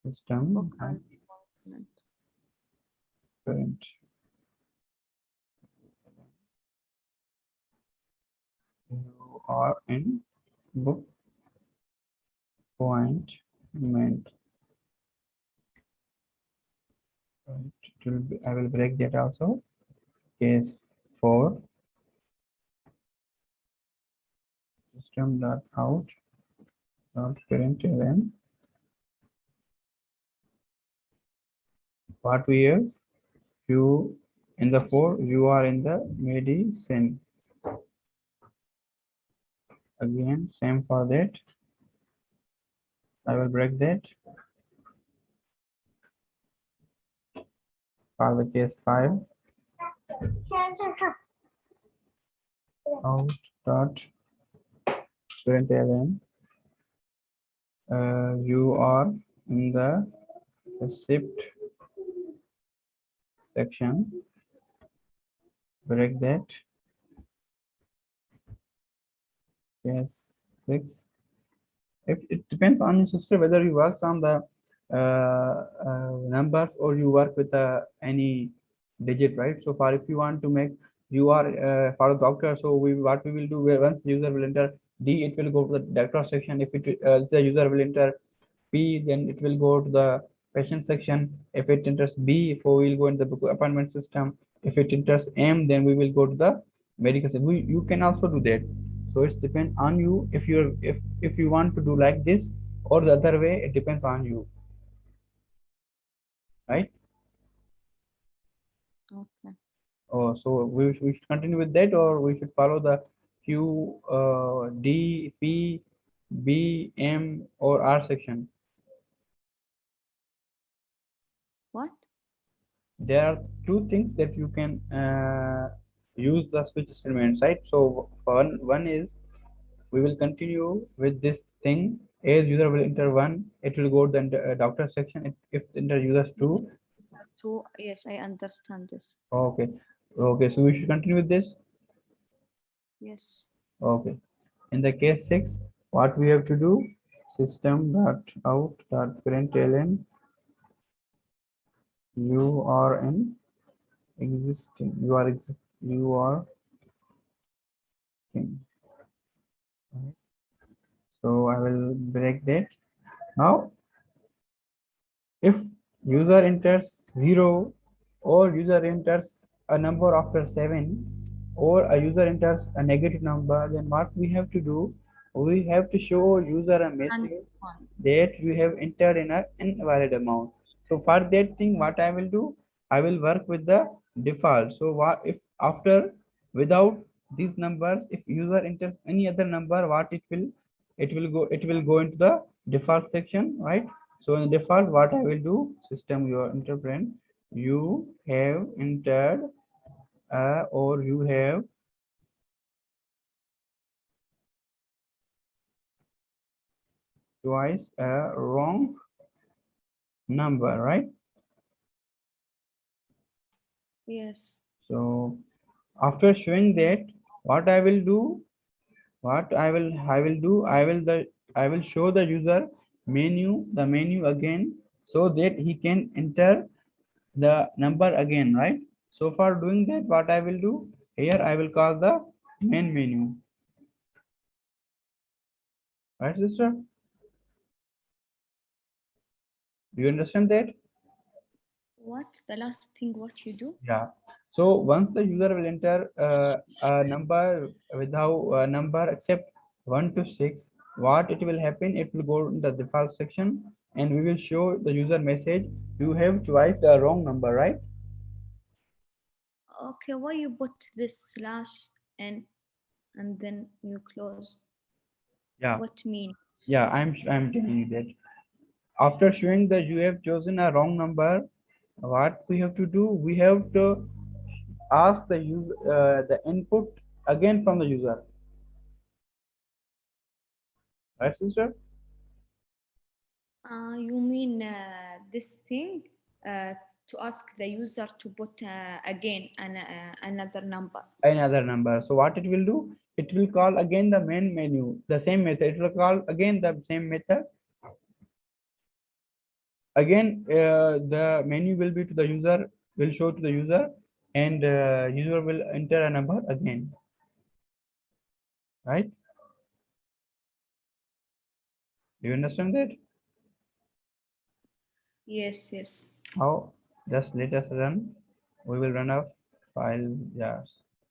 System book and appointment. current. You are in book appointment. Right. It will be, I will break that also. Case 4 system dot out dot current event. What we have, you in the 4, you are in the medicine. Again, same for that. I will break that. For the case 5 out dot current event. You are in the receipt section. Break that. Case 6. If it depends on your sister whether you works on the numbers or you work with any digit, right? So far, if you want to make, you are for a doctor, so we what we will do, where once user will enter D, it will go to the doctor section. If it the user will enter P, then it will go to the patient section. If it enters B, so we will go in the book appointment system. If it enters M, then we will go to the medical section. You can also do that. So it depends on you if you're if you want to do like this or the other way. It depends on you, right? Okay. Oh, so we should continue with that, or we should follow the Q, D, P, B, M, or R section. What? There are two things that you can use the switch statement, right? So one is we will continue with this thing. As user will enter 1, it will go to the doctor section. If enter users Yes. 2, So yes, I understand this. okay, okay. So we should continue with this. Yes. Okay. In the case 6, what we have to do? System dot out dot println you are in existing. You are in. So I will break that. Now, if user enters 0 or user enters a number after 7 or a user enters a negative number, then what we have to do? We have to show user a And message one. that you have entered in an invalid amount. So for that thing, what I will do, I will work with the default. So what if after without these numbers, if user enters any other number, what it will go into the default section, right? So in the default, what I will do, system your interpret, you have entered or you have twice a wrong number, right? Yes. So after showing that, what I will do, what I will do, I will show the user the menu again, so that he can enter the number again, right? So for doing that, what I will do, here I will call the main menu, right, sister? Do you understand that? What? The last thing what you do? Yeah. So once the user will enter a number without a number except 1 to 6, what it will happen? It will go in the default section and we will show the user message. You have twice the wrong number, right? Okay, why you put this slash and then you close? Yeah. What means? Yeah, I'm telling you that. After showing that you have chosen a wrong number, what we have to do? We have to ask the user the input again from the user, right, sister? You mean this thing uh, to ask the user to put again another number. Another number. So what it will do? It will call again the main menu, the same method. It will call again the same method Again, the menu will be to the user, will show to the user, and user will enter a number again, right? Do you understand that? Yes, yes. How? Just let us run. We will run a file. Yes,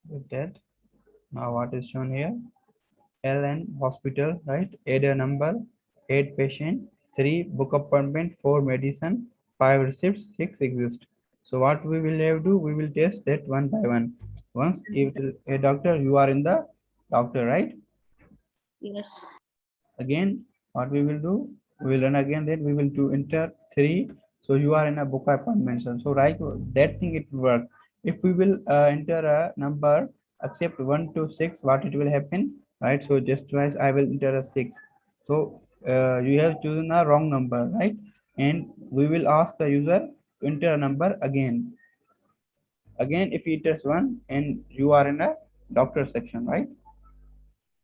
with that. Now what is shown here? LN hospital, right? Add a number, 8 patient, 3 book appointment, 4 medicine, 5 receipts, 6 exist. So what we will have to do, we will test that one by one. Once if a doctor, you are in the doctor, right? Yes. Again, what we will do, we will run again, then we will do enter 3. So you are in a book appointment, so right, that thing it will work. If we will enter a number except 1 to 6, what it will happen, right? So just twice I will enter a 6. So you have chosen a wrong number, right? And we will ask the user to enter a number again if he enters 1, and you are in a doctor section, right?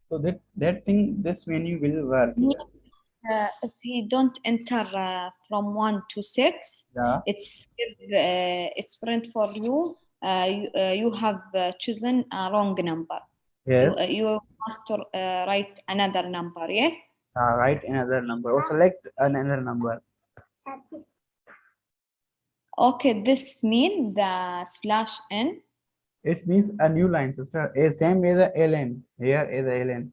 So that thing, this menu will work Me- here. if he don't enter from 1 to 6, Yeah. it's print for you. You have chosen a wrong number. Yes. You must write another number. Yes. Write another number or select another number. Okay. This mean the slash n. It means a new line, sister. A same as a ln. Here is a ln.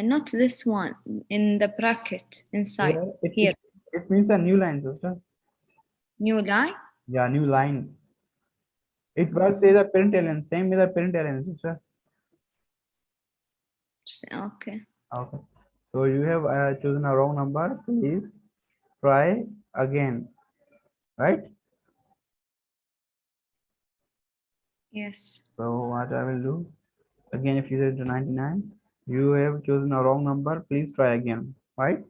Not this one in the bracket inside Here here. it means a new line, sister. New line. Yeah, new line. It works as a print ln, same as a print ln, sister. Okay. Okay. So you have chosen a wrong number. Please try again, right? Yes. So what I will do again, if you said to 99, you have chosen a wrong number. Please try again, right?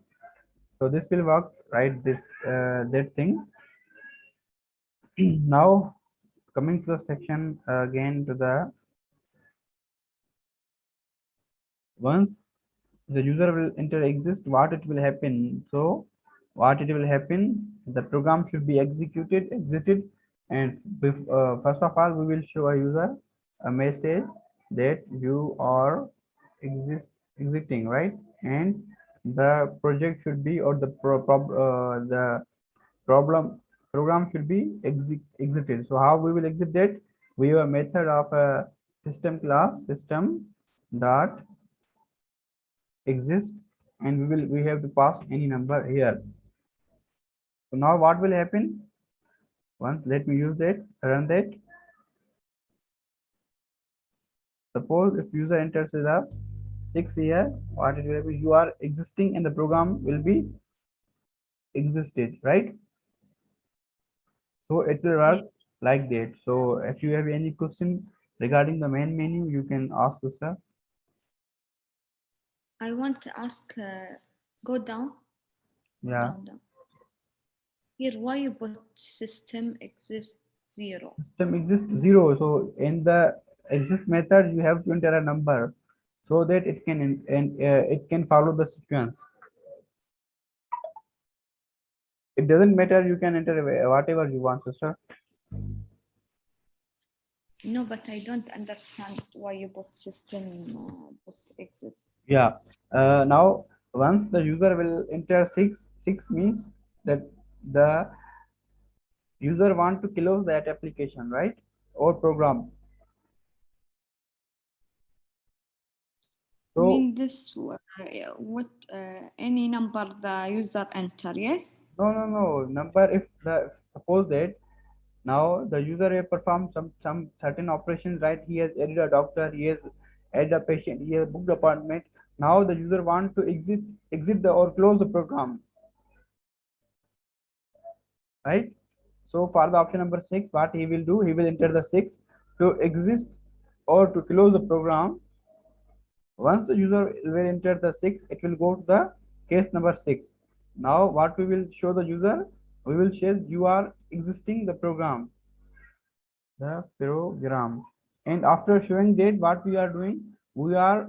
So this will work, right? This that thing. Now coming to the section again to the once the user will enter exist, what it will happen. So what it will happen, the program should be exited, and first of all we will show a user a message that you are exiting, right? And the project should be, or the problem program should be exited. So how we will exit that? We have a method of a system class system dot exist, and we have to pass any number here. So now what will happen? Once let me use that, run that. Suppose if user enters the 6 here, what it will be, you are existing and the program will be existed, right? So it will Yeah. work like that. So if you have any question regarding the main menu, you can ask the sir. I want to ask. Go down. Yeah, Down. Down. Here, why you put system exists 0? system exists 0. So in the exist method, you have to enter a number so that it can and it can follow the sequence. It doesn't matter, you can enter whatever you want, sister. No, but I don't understand why you put system put exit. Yeah. Now once the user will enter 6 means that the user want to close that application, right? Or program. You So mean this? What? Any number the user enter? Yes. no number, if the suppose that now the user will perform some certain operations, right? He has added a doctor, he has added a patient, he has booked appointment. Now the user want to exit the or close the program, right? So for the option number 6, what he will do, he will enter the 6 to exit or to close the program. Once the user will enter the 6, it will go to the case number 6. Now what we will show the user, we will say you are existing the program. And after showing that, what we are doing, we are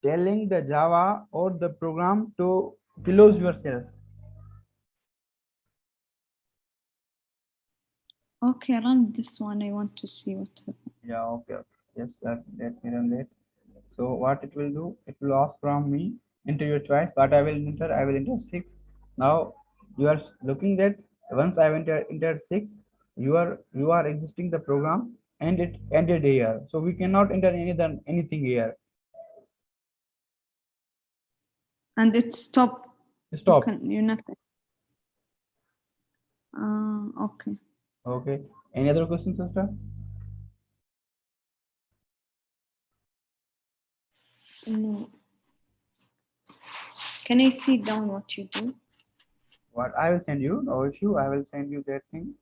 telling the Java or the program to close yourself. Okay, run this one. I want to see what happens. Yeah, okay. Yes, let me run that. So what it will do, it will ask from me, enter your choice. What I will enter 6. Now you are looking that once I entered 6, you are existing the program and it ended here. So we cannot enter anything here. And it stop. Stop. You not. Okay. Okay. Any other questions, sister? No. Can I see down what you do? What I will send you, no issue. I will send you that thing.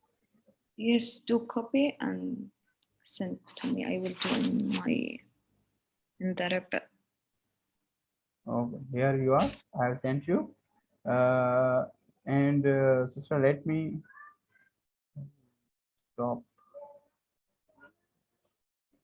Yes, do copy and send to me. I will do in the report. Okay, here you are. I have sent you. And sister, let me stop.